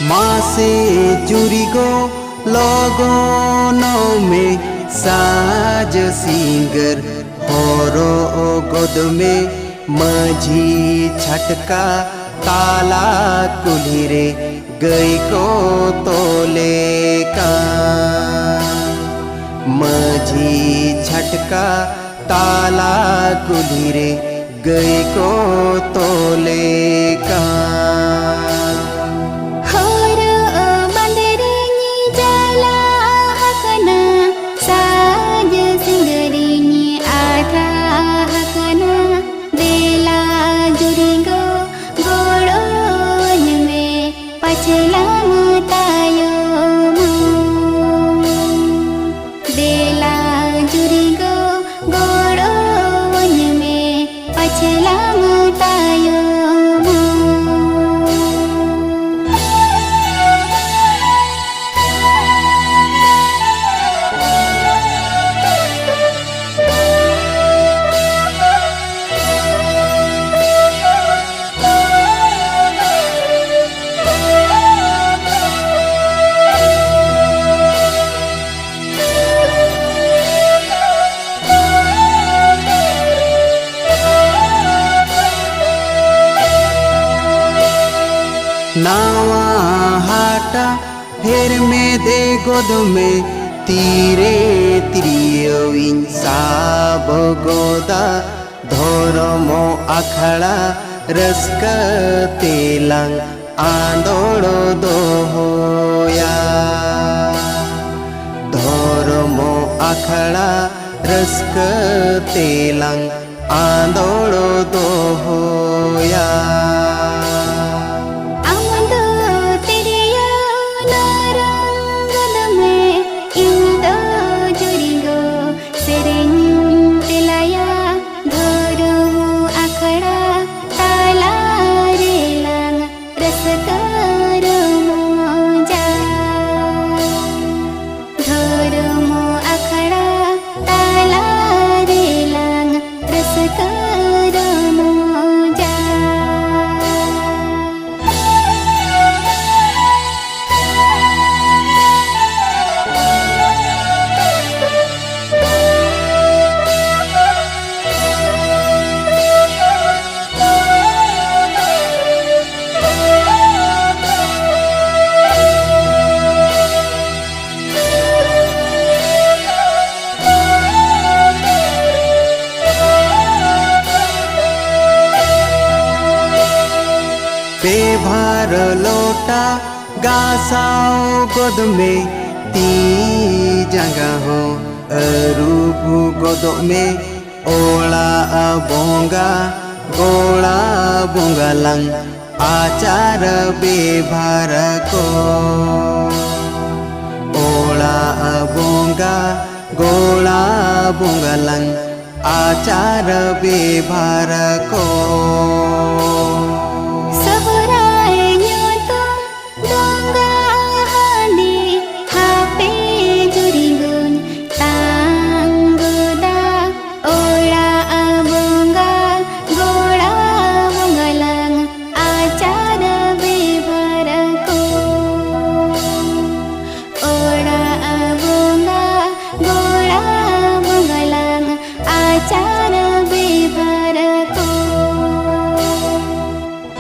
मासे जुरिगो लगन में साज सिंगर होरो गोद में माझी छटका ताला कुल्ही रे गई को तोले का माझी छटका ताला कुल्ही रे गई को तोले का नावा हाटा फेर में दे गोद में तीरे त्रियोइन साब गोदा धर्मो अखड़ा रस्क तेलंग आंदोड़ो दोहोया धर्मो अखड़ा रस्क तेलंग आंदोड़ो दोहोया बेभार लोटा गासाओ गोद में ती जगह हो अरूबू गोद में ओला बोंगा गोला बोंगा लंग आचार बेभार को ओला बोंगा गोला बोंगा लंग आचार बेभार को